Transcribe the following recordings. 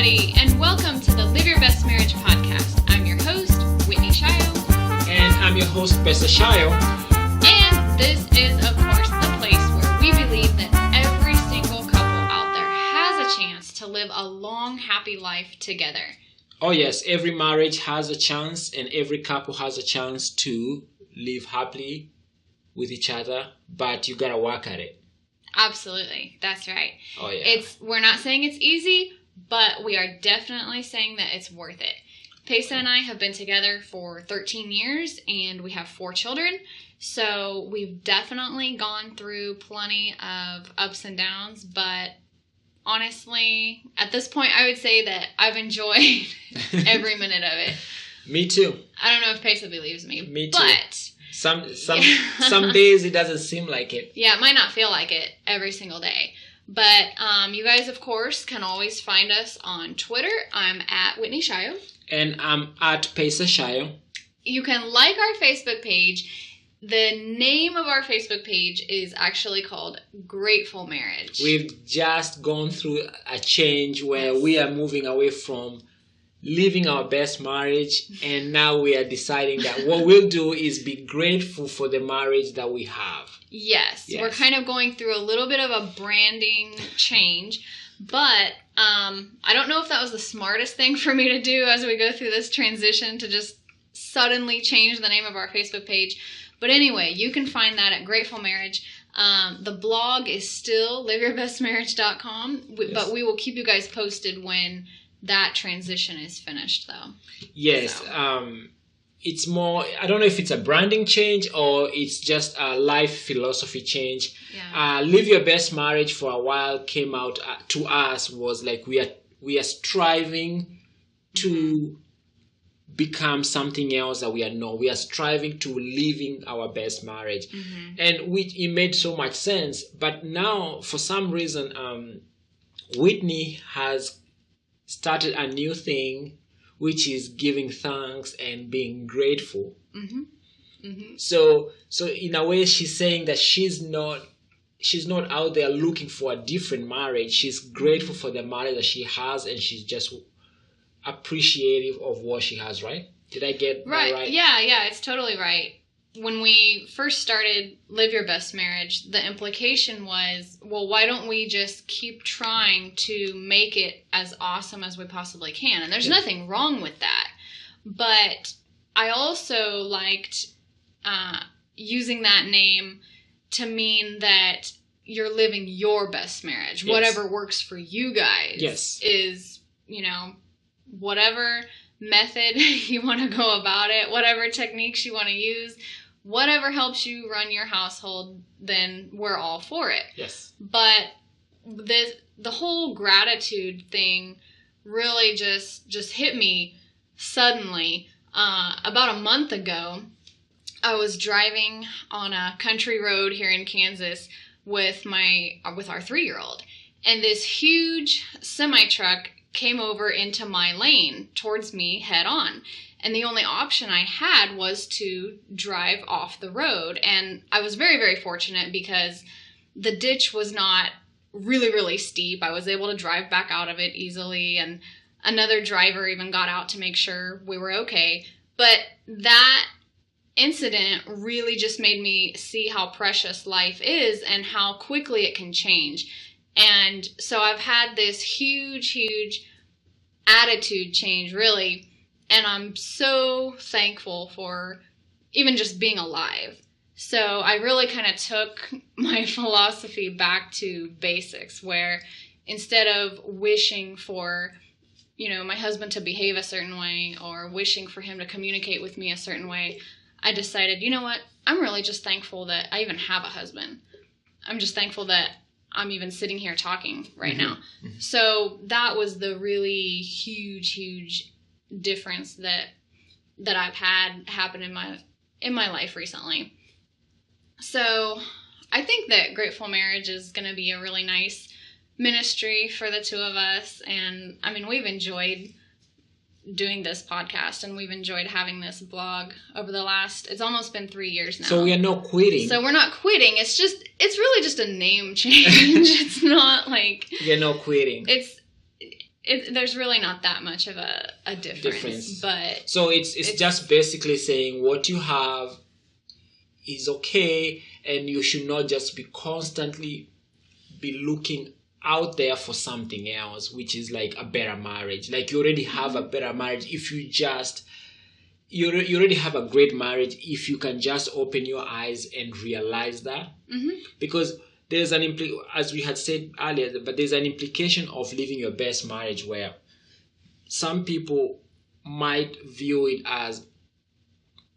everybody, and welcome to the Live Your Best Marriage podcast. I'm your host, Whitney Shayo. And I'm your host, Pesa Shayo. And this is, of course, the place where we believe that every single couple out there has a chance to live a long, happy life together. Oh yes, every marriage has a chance and every couple has a chance to live happily with each other, but you gotta work at it. Absolutely, that's right. Oh yeah. We're not saying it's easy, but we are definitely saying that it's worth it. Pesa and I have been together for 13 years and we have 4 children. So we've definitely gone through plenty of ups and downs, but honestly, at this point, I would say that I've enjoyed every minute of it. Me too. I don't know if Pesa believes me. Me too. But some days it doesn't seem like it. Yeah, it might not feel like it every single day. But you guys, of course, can always find us on Twitter. I'm at Whitney Shayo. And I'm at Pesa Shayo. You can like our Facebook page. The name of our Facebook page is actually called Grateful Marriage. We've just gone through a change where we are moving away from living our best marriage, and now we are deciding that what we'll do is be grateful for the marriage that we have. Yes. We're kind of going through a little bit of a branding change, but I don't know if that was the smartest thing for me to do as we go through this transition to just suddenly change the name of our Facebook page. But anyway, you can find that at Grateful Marriage. The blog is still liveyourbestmarriage.com, but we will keep you guys posted when that transition is finished, though. Yes. So. It's more, I don't know if it's a branding change or it's just a life philosophy change. Yeah. Live Your Best Marriage for a while came out to us was like we are striving to become something else that we are not. We are striving to living our best marriage. Mm-hmm. And it made so much sense. But now, for some reason, Whitney has started a new thing, which is giving thanks and being grateful. Mm-hmm. Mm-hmm. So in a way, she's saying that she's not out there looking for a different marriage. She's grateful for the marriage that she has, and she's just appreciative of what she has. Right? Did I get that right? Yeah, it's totally right. When we first started Live Your Best Marriage, the implication was, well, why don't we just keep trying to make it as awesome as we possibly can? And there's nothing wrong with that. But I also liked using that name to mean that you're living your best marriage. Yes. Whatever works for you guys is, whatever method you want to go about it, whatever techniques you want to use, whatever helps you run your household, then we're all for it. Yes. But the whole gratitude thing really just hit me suddenly. About a month ago, I was driving on a country road here in Kansas with our 3-year-old, and this huge semi-truck came over into my lane towards me head on. And the only option I had was to drive off the road. And I was very, very fortunate because the ditch was not really, really steep. I was able to drive back out of it easily. And another driver even got out to make sure we were okay. But that incident really just made me see how precious life is and how quickly it can change. And so I've had this huge, huge attitude change, really. And I'm so thankful for even just being alive. So I really kind of took my philosophy back to basics, where instead of wishing for, my husband to behave a certain way or wishing for him to communicate with me a certain way, I decided, you know what? I'm really just thankful that I even have a husband. I'm just thankful that I'm even sitting here talking right now. Mm-hmm. So that was the really huge, huge difference that I've had happen in my life recently. So I think that Grateful Marriage is going to be a really nice ministry for the two of us. And I mean, we've enjoyed doing this podcast, and we've enjoyed having this blog over the it's almost been 3 years now. So we are not quitting. So we're not quitting. It's really just a name change. It's not like... You're not quitting. there's really not that much of a difference. But so it's just basically saying what you have is okay, and you should not just be constantly be looking out there for something else, which is like a better marriage. Like, you already have a better marriage if you just you already have a great marriage if you can just open your eyes and realize that. Because there's as we had said earlier, but there's an implication of living your best marriage where some people might view it as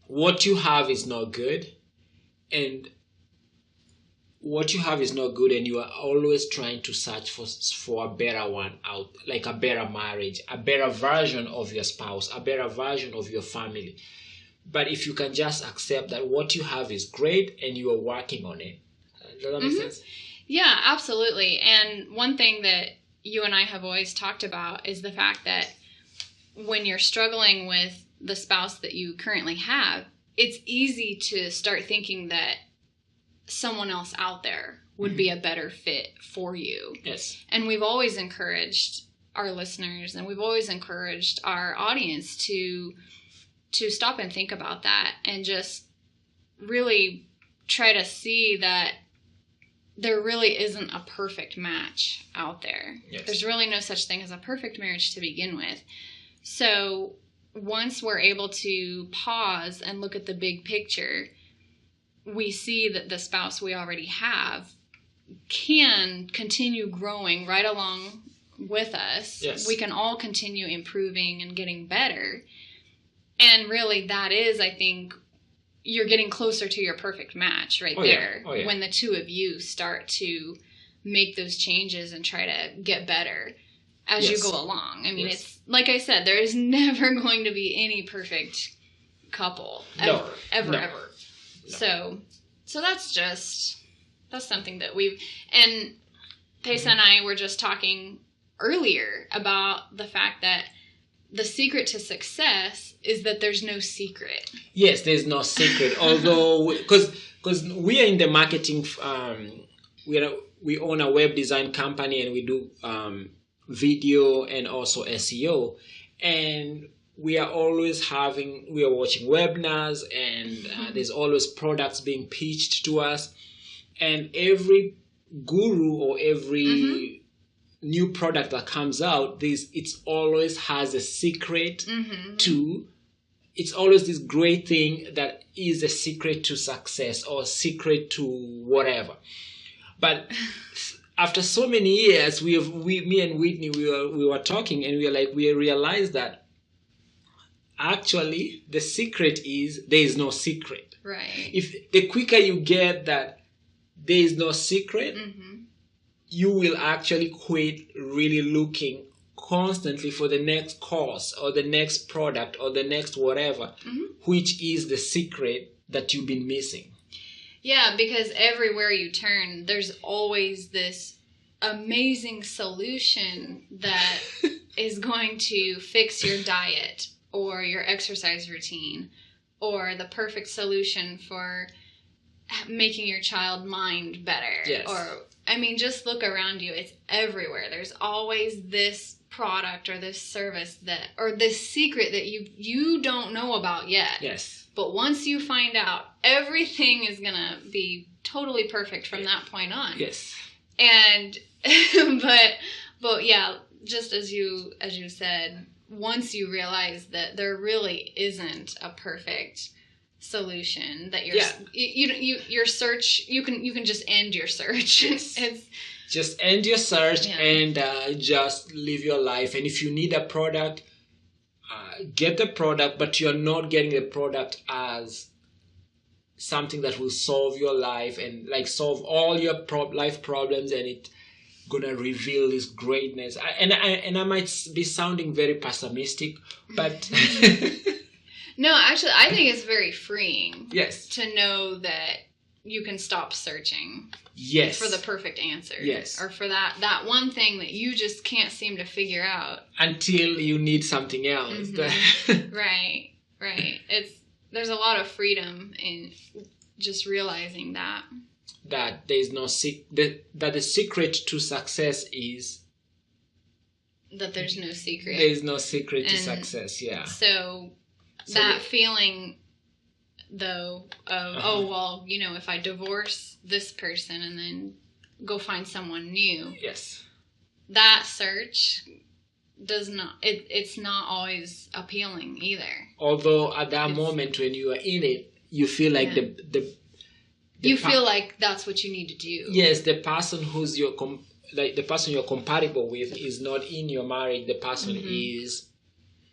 what you have is not good, and what you have is not good, and you are always trying to search for a better one out, like a better marriage, a better version of your spouse, a better version of your family. But if you can just accept that what you have is great and you are working on it. Does that make sense? Yeah, absolutely. And one thing that you and I have always talked about is the fact that when you're struggling with the spouse that you currently have, it's easy to start thinking that someone else out there would be a better fit for you. Yes. And we've always encouraged our listeners, and we've always encouraged our audience to stop and think about that, and just really try to see that there really isn't a perfect match out there. Yes. There's really no such thing as a perfect marriage to begin with. So once we're able to pause and look at the big picture, we see that the spouse we already have can continue growing right along with us. Yes. We can all continue improving and getting better. And really, that is, I think, you're getting closer to your perfect match right there. Yeah. Oh, yeah. When the two of you start to make those changes and try to get better as you go along. I mean, it's like I said, there is never going to be any perfect couple ever. No. So that's something that and Pesa and I were just talking earlier about the fact that the secret to success is that there's no secret. Yes, there's no secret. Although, because we are in the marketing, we own a web design company, and we do video and also SEO, and we are watching webinars, and there's always products being pitched to us, and every guru or every new product that comes out, it always has a secret to. It's always this great thing that is a secret to success or secret to whatever. But after so many years, me and Whitney, we were talking, and we realized that actually the secret is there is no secret. Right. If the quicker you get that there is no secret, you will actually quit really looking constantly for the next course or the next product or the next whatever, which is the secret that you've been missing. Yeah, because everywhere you turn, there's always this amazing solution that is going to fix your diet or your exercise routine, or the perfect solution for making your child mind better. Yes. Or, I mean, just look around you. It's everywhere. There's always this product or this service or this secret that you don't know about yet. Yes. But once you find out, everything is going to be totally perfect from that point on. Yes. And, but yeah, just as you said, once you realize that there really isn't a perfect solution, that your search, you can just end your search. Yes. Just end your search and just live your life. And if you need a product, get the product, but you're not getting the product as something that will solve your life and like solve all your life problems, and it gonna reveal this greatness. I might be sounding very pessimistic, but no, actually, I think it's very freeing. Yes. To know that you can stop searching. Yes. For the perfect answer. Yes. Or for that one thing that you just can't seem to figure out until you need something else. Right. There's a lot of freedom in just realizing that there's no that the secret to success is that there's no secret. There is no secret to And success. Yeah. So that feeling, though, of oh well, you know, if I divorce this person and then go find someone new. Yes. That search does not. It's not always appealing either. Although at that moment when you are in it, you feel like you feel like that's what you need to do. Yes, the person who's the person you're compatible with is not in your marriage. The person is.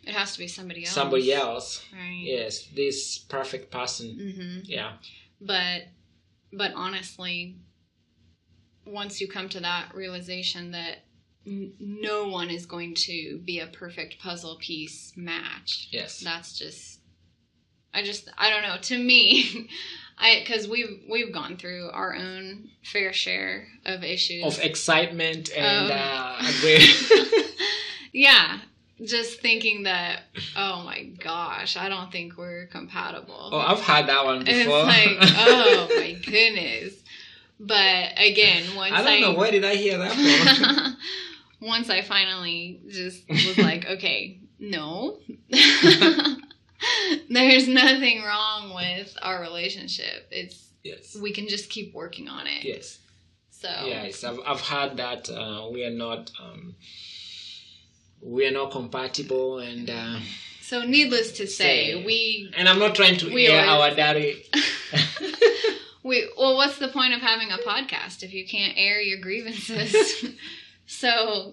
It has to be somebody else. Somebody else. Right. Yes, this perfect person. Yeah. But honestly, once you come to that realization that no one is going to be a perfect puzzle piece match. Yes. That's just. I don't know. To me, because we've gone through our own fair share of issues of excitement and yeah, just thinking that oh my gosh, I don't think we're compatible. Oh, I've had that one before. It's like oh my goodness. But again, I don't know where did I hear that from. Once I finally just was like, okay, no. There's nothing wrong with our relationship. It's we can just keep working on it. Yes. So yes, I've heard that we are not compatible, and so needless to say, we. And I'm not trying to air our daddy. Well, what's the point of having a podcast if you can't air your grievances? So,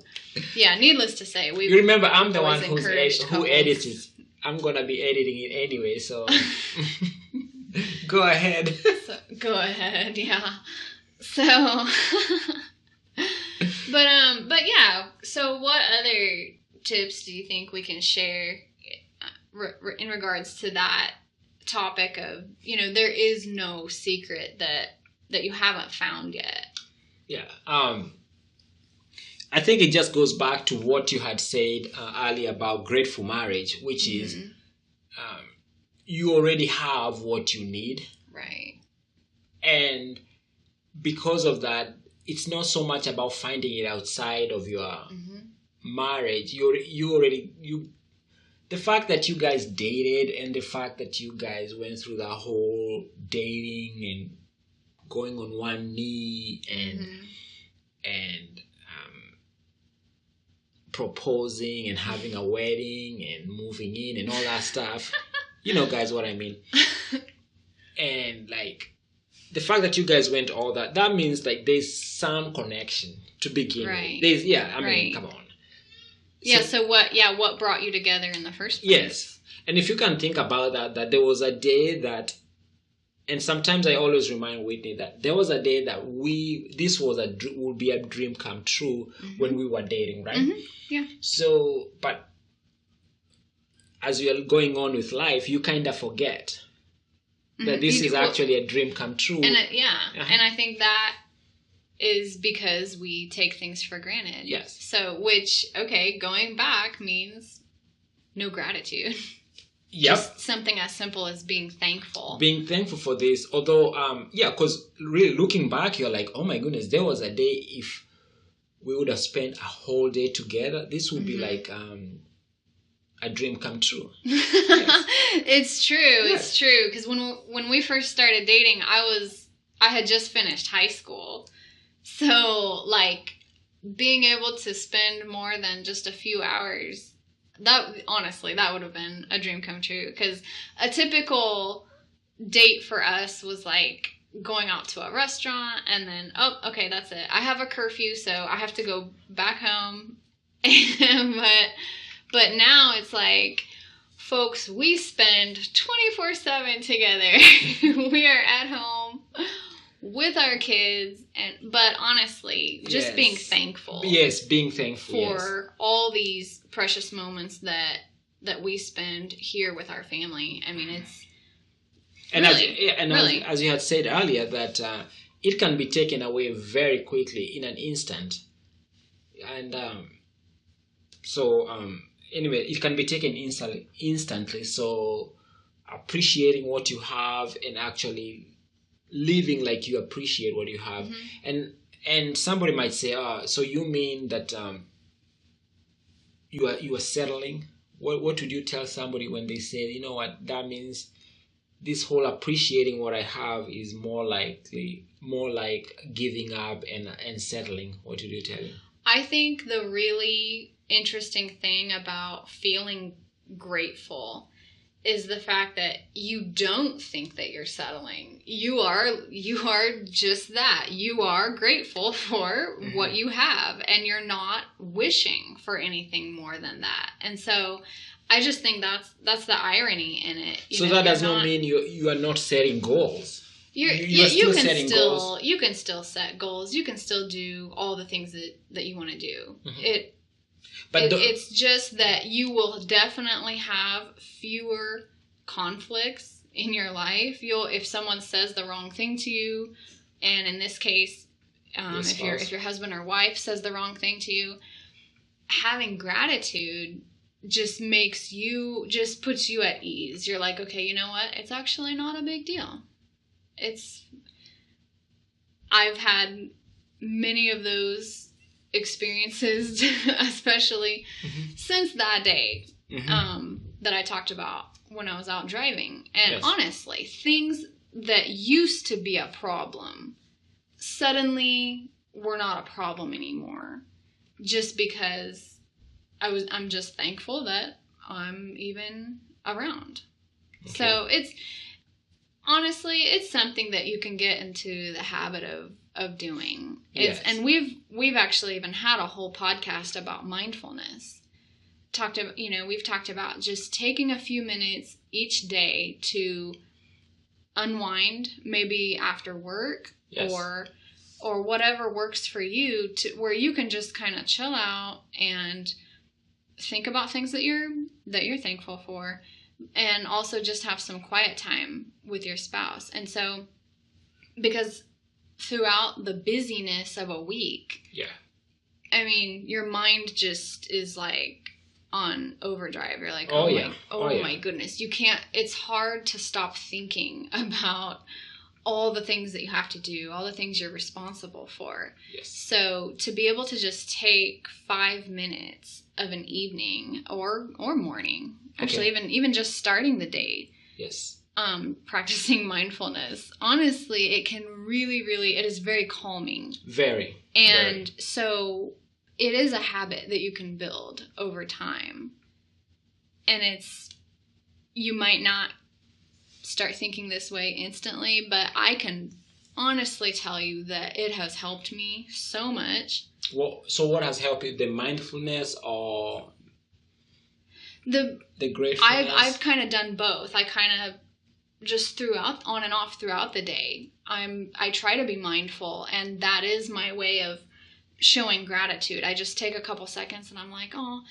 yeah, needless to say, we. You remember, I'm the one who edits it. I'm gonna be editing it anyway, so go ahead. Go ahead, yeah. So, but yeah. So, what other tips do you think we can share in regards to that topic of, you know, there is no secret that you haven't found yet? Yeah. I think it just goes back to what you had said earlier about grateful marriage, which is you already have what you need. Right. And because of that, it's not so much about finding it outside of your marriage. The fact that you guys dated and the fact that you guys went through that whole dating and going on one knee and proposing and having a wedding and moving in and all that stuff. You know, guys, what I mean. And like the fact that you guys went all that means like there's some connection to begin with. There's mean, come on. Yeah, so what brought you together in the first place? Yes. And if you can think about that there was a day that, and sometimes I always remind Whitney that there was a day that this would be a dream come true when we were dating, right? Yeah. So, but as you're going on with life, you kind of forget that this is actually a dream come true. And and I think that is because we take things for granted. Yes. So, going back means no gratitude. Yep. Just something as simple as being thankful. Being thankful for this. Although, because really looking back, you're like, oh my goodness, there was a day if we would have spent a whole day together, this would be like a dream come true. Yes. It's true. Yes. It's true. Because when we first started dating, I had just finished high school. So, like, being able to spend more than just a few hours, that would have been a dream come true. Because a typical date for us was like going out to a restaurant and then, oh, okay, that's it. I have a curfew, so I have to go back home. But now it's like, folks, we spend 24/7 together. We are at home with our kids, but honestly, just being thankful. Yes, being thankful for all these precious moments that we spend here with our family. I mean, it's as you had said earlier, that it can be taken away very quickly in an instant, and anyway, it can be taken instantly. So appreciating what you have and actually living like you appreciate what you have. And somebody might say, so you mean that you are settling, what would you tell somebody when they say, you know what, that means this whole appreciating what I have is more like giving up and settling? What would you tell him? I think the really interesting thing about feeling grateful is the fact that you don't think that you're settling. You are just that. You are grateful for what you have, and you're not wishing for anything more than that. And so I just think that's the irony in it. So that does not mean you are not setting goals. You can still set goals. You can still do all the things that you want to do. Mm-hmm. It's just that you will definitely have fewer conflicts in your life. If someone says the wrong thing to you, and in this case, if your husband or wife says the wrong thing to you, having gratitude just puts you at ease. You're like, okay, you know what? It's actually not a big deal. I've had many of those experiences, especially since that day that I talked about when I was out driving. And honestly, things that used to be a problem suddenly were not a problem anymore, just because I'm just thankful that I'm even around. Okay. So it's something that you can get into the habit of doing. And we've actually even had a whole podcast about mindfulness. We've talked about just taking a few minutes each day to unwind, maybe after work or whatever works for you, to where you can just kind of chill out and think about things that you're thankful for, and also just have some quiet time with your spouse. And so, because throughout the busyness of a week, I mean, your mind just is like on overdrive. You're like, oh my goodness, you can't. It's hard to stop thinking about all the things that you have to do, all the things you're responsible for. Yes. So to be able to just take 5 minutes of an evening or morning, actually even just starting the day, practicing mindfulness, honestly, it can really, it is very calming. So it is a habit that you can build over time. And you might not start thinking this way instantly, but I can honestly tell you that it has helped me so much. Well, so what has helped you? The mindfulness or the gratefulness? I've kind of done both. I kind of just on and off throughout the day. I try to be mindful, and that is my way of showing gratitude. I just take a couple seconds and I'm like, oh,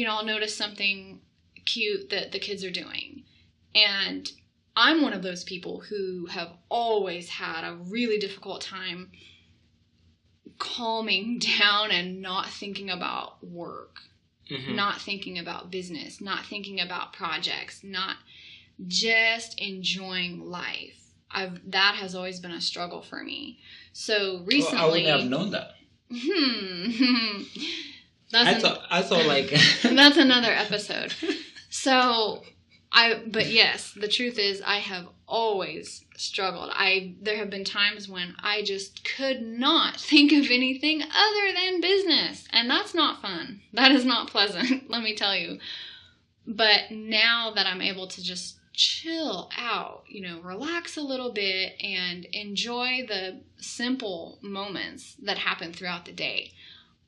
I'll notice something cute that the kids are doing. And I'm one of those people who have always had a really difficult time calming down and not thinking about work, not thinking about business, not thinking about projects, not just enjoying life. That has always been a struggle for me. So recently, I wouldn't have known that. I thought like that's another episode. So but yes, the truth is I have always struggled. There have been times when I just could not think of anything other than business, and that's not fun. That is not pleasant, let me tell you. But now that I'm able to just chill out, relax a little bit and enjoy the simple moments that happen throughout the day,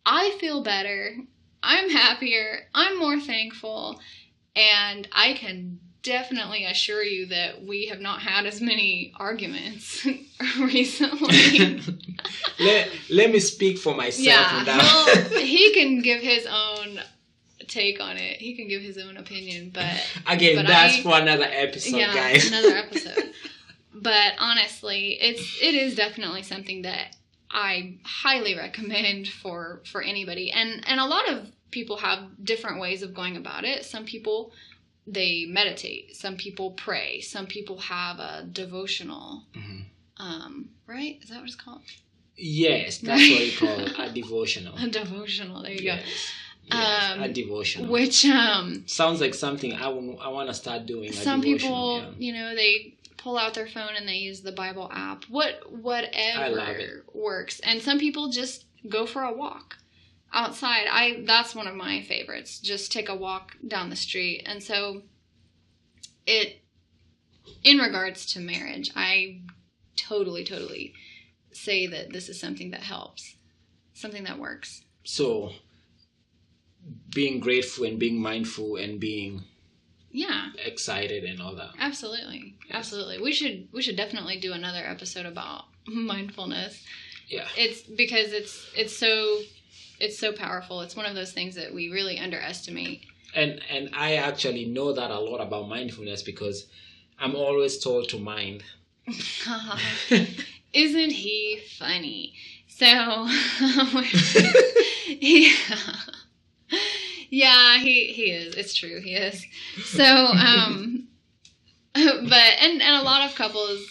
I feel better. I'm happier. I'm more thankful. And I can definitely assure you that we have not had as many arguments recently. let me speak for myself on that. He can give his own take on it. He can give his own opinion, but that's for another episode, guys. Another episode. But honestly, it is definitely something that I highly recommend for anybody. And a lot of people have different ways of going about it. Some people, they meditate. Some people pray. Some people have a devotional. Right? Is that what it's called? Yes, that's what you call a devotional. A devotional. There you go. Yes, a devotional. Which sounds like something I want to start doing. Some people, they pull out their phone and they use the Bible app. Whatever works. And some people just go for a walk outside. That's one of my favorites. Just take a walk down the street. And so in regards to marriage, I totally say that this is something that helps, something that works. So being grateful and being mindful and being excited and all that. Absolutely. Yes. Absolutely. We should definitely do another episode about mindfulness. Yeah. It's because it's so powerful. It's one of those things that we really underestimate. And I actually know that a lot about mindfulness because I'm always told to mind. Isn't he funny? So yeah, he is. It's true, he is. So but a lot of couples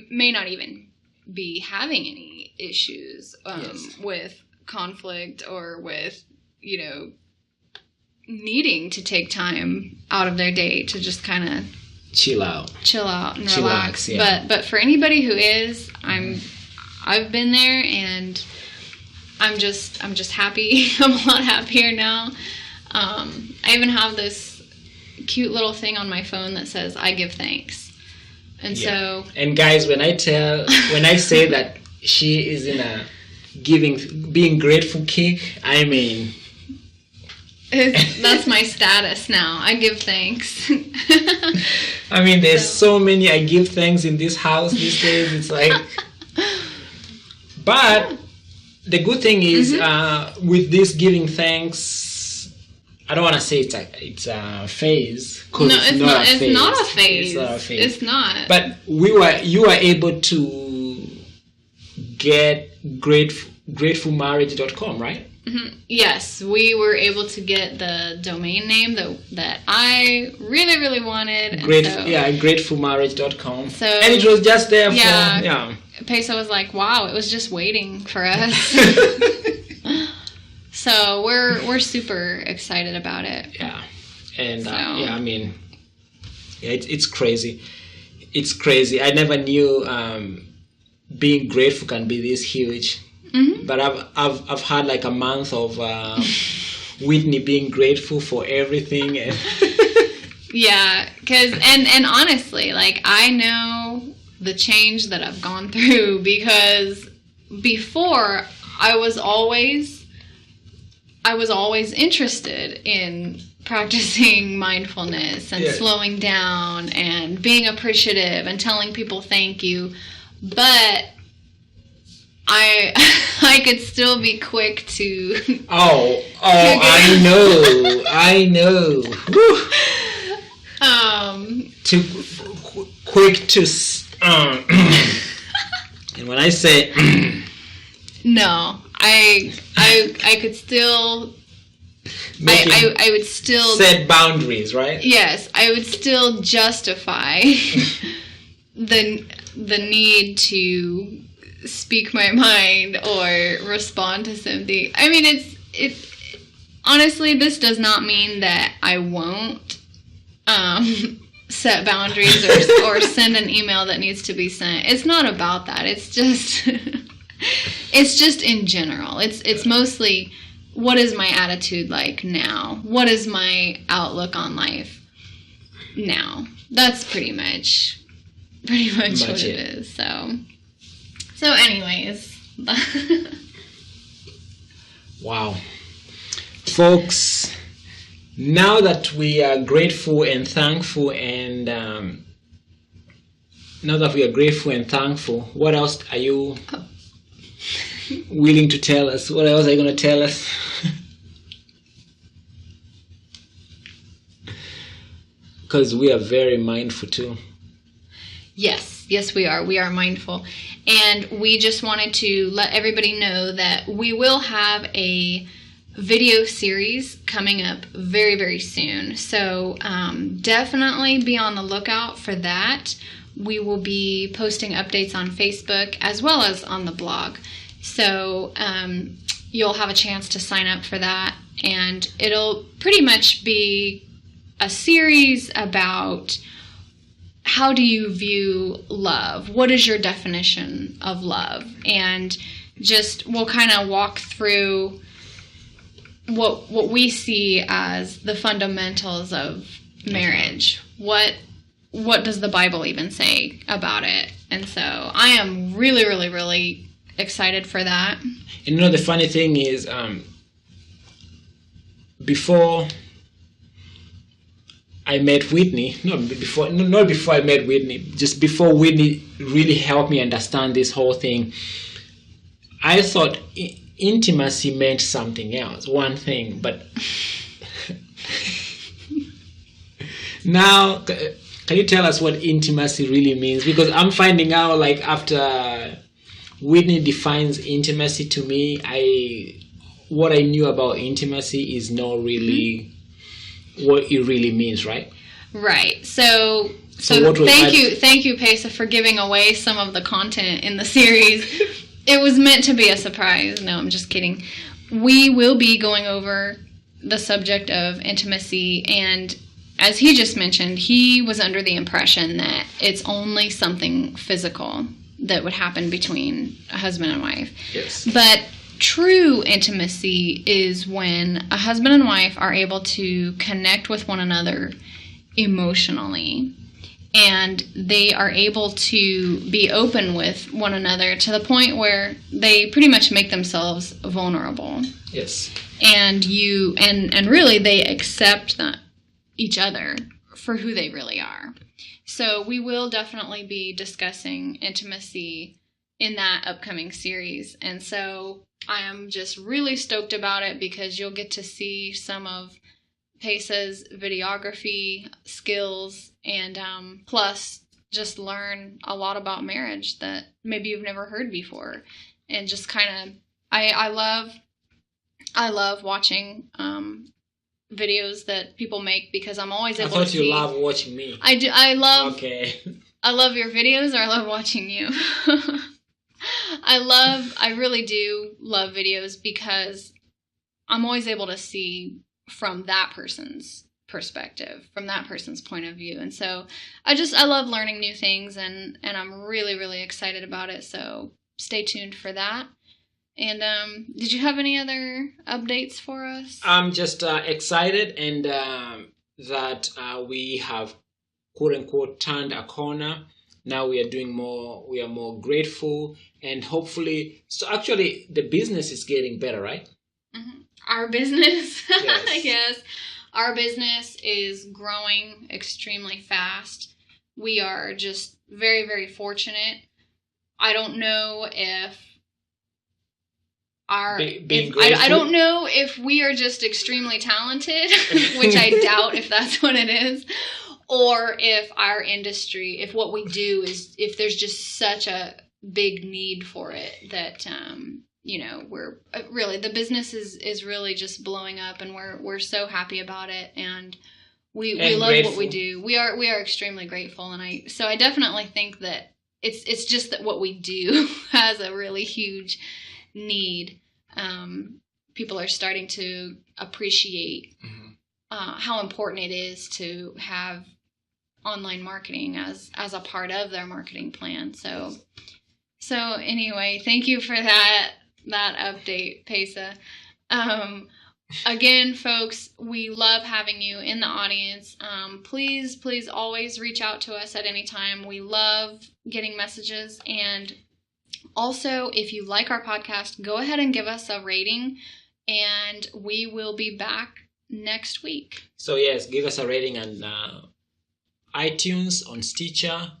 may not even be having any issues with conflict or with needing to take time out of their day to just kind of chill out and relax. Yeah. But for anybody who is, I've been there and I'm just happy. I'm a lot happier now. I even have this cute little thing on my phone that says I give thanks. And so and guys, when I say that she is in a being grateful kick, I mean that's my status now. I give thanks. I mean, there's so many I give thanks in this house these days. It's like, but the good thing is, with this giving thanks, I don't want to say it's a phase. No, it's not a phase. It's not a phase. It's not. But you were able to get gratefulmarriage.com, right? Mm-hmm. Yes, we were able to get the domain name that I really wanted. Gratefulmarriage.com. So, and it was just there for Pesa was like, wow, it was just waiting for us. So we're super excited about it. Yeah, and I mean, it's crazy. It's crazy. I never knew being grateful can be this huge. Mm-hmm. But I've had like a month of Whitney being grateful for everything, and yeah, and honestly, like I know the change that I've gone through because before I was always interested in practicing mindfulness and slowing down and being appreciative and telling people thank you, but I could still be quick to I know too quick to and when I say no, I could still I would still set boundaries, right? Yes, I would still justify the need to speak my mind or respond to something. I mean, it's honestly, this does not mean that I won't set boundaries or send an email that needs to be sent. It's not about that. It's just in general. It's mostly, what is my attitude like now? What is my outlook on life now? That's pretty much what it is. So anyways. Wow. Folks, now that we are grateful and thankful what else are you willing to tell us? What else are you going to tell us? Because we are very mindful too. Yes, we are. We are mindful. And we just wanted to let everybody know that we will have a video series coming up very, very soon. So definitely be on the lookout for that. We will be posting updates on Facebook as well as on the blog. So you'll have a chance to sign up for that. And it'll pretty much be a series about how do you view love? What is your definition of love? And just we'll kind of walk through what we see as the fundamentals of marriage. What does the Bible even say about it? And so I am really, really, really excited for that. And the funny thing is, before I met Whitney, not before I met Whitney, just before Whitney really helped me understand this whole thing, I thought intimacy meant something else, one thing, but now, can you tell us what intimacy really means? Because I'm finding out, like, after Whitney defines intimacy to me, what I knew about intimacy is not really what it really means, right? Right. So thank you, Pesa, for giving away some of the content in the series. It was meant to be a surprise. No, I'm just kidding. We will be going over the subject of intimacy, and as he just mentioned, he was under the impression that it's only something physical that would happen between a husband and wife. Yes. But true intimacy is when a husband and wife are able to connect with one another emotionally, and they are able to be open with one another to the point where they pretty much make themselves vulnerable. Yes. And really they accept each other for who they really are. So we will definitely be discussing intimacy in that upcoming series. And so I am just really stoked about it because you'll get to see some of Pesa's videography skills and plus just learn a lot about marriage that maybe you've never heard before. And just kind of, I love watching videos that people make because I'm always able to see. I thought you love watching me. I do. I love your videos, or I love watching you. I really do love videos because I'm always able to see from that person's perspective, from that person's point of view. And so I love learning new things, and I'm really, really excited about it. So stay tuned for that. And did you have any other updates for us? I'm just excited and that we have, quote unquote, turned a corner. Now we are doing more. We are more grateful, and hopefully, so actually, the business is getting better, right? Mm-hmm. Our business, yes. Yes, our business is growing extremely fast. We are just very, very fortunate. I don't know if I don't know if we are just extremely talented, which I doubt if that's what it is, or if our industry, if what we do is, if there's just such a big need for it that, we're really, the business is really just blowing up, and we're so happy about it, and we love grateful. What we do. We are extremely grateful, and I definitely think that it's just that what we do has a really huge need. People are starting to appreciate how important it is to have online marketing as a part of their marketing plan. So anyway, thank you for that update, Pesa. Again, folks, we love having you in the audience. Please always reach out to us at any time. We love getting messages, and also, if you like our podcast, go ahead and give us a rating, and we will be back next week. So yes, give us a rating on iTunes, on Stitcher,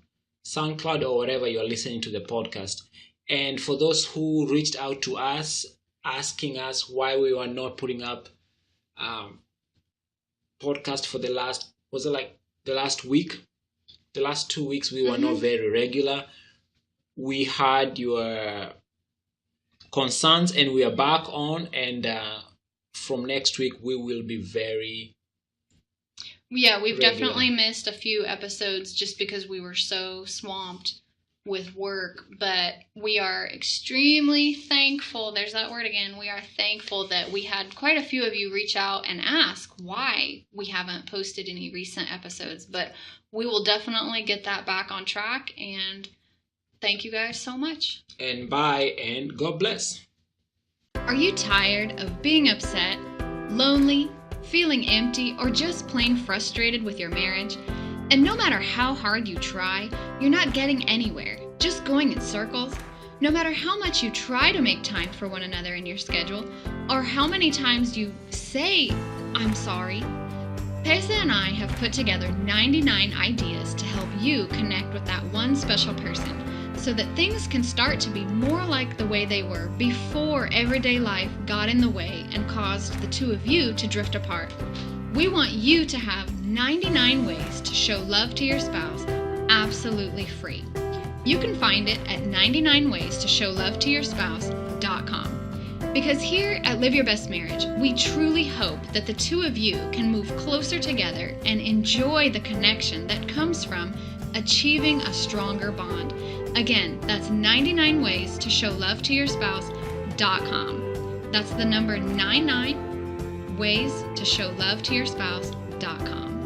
SoundCloud, or wherever you're listening to the podcast. And for those who reached out to us, asking us why we were not putting up podcast for the last week? The last 2 weeks we were not very regular. We had your concerns, and we are back on, and from next week we will be very we've regular. Definitely missed a few episodes just because we were so swamped with work, but we are extremely thankful. There's that word again. We are thankful that we had quite a few of you reach out and ask why we haven't posted any recent episodes, but we will definitely get that back on track, and thank you guys so much. And bye, and God bless. Are you tired of being upset, lonely, feeling empty, or just plain frustrated with your marriage? And no matter how hard you try, you're not getting anywhere, just going in circles? No matter how much you try to make time for one another in your schedule, or how many times you say, "I'm sorry," Pesa and I have put together 99 ideas to help you connect with that one special person so that things can start to be more like the way they were before everyday life got in the way and caused the two of you to drift apart. We want you to have 99 ways to show love to your spouse absolutely free. You can find it at 99waystoshowlovetoyourspouse.com. Because here at Live Your Best Marriage, we truly hope that the two of you can move closer together and enjoy the connection that comes from achieving a stronger bond. Again, that's 99waystoshowlovetoyourspouse.com. That's the number 99waystoshowlovetoyourspouse.com.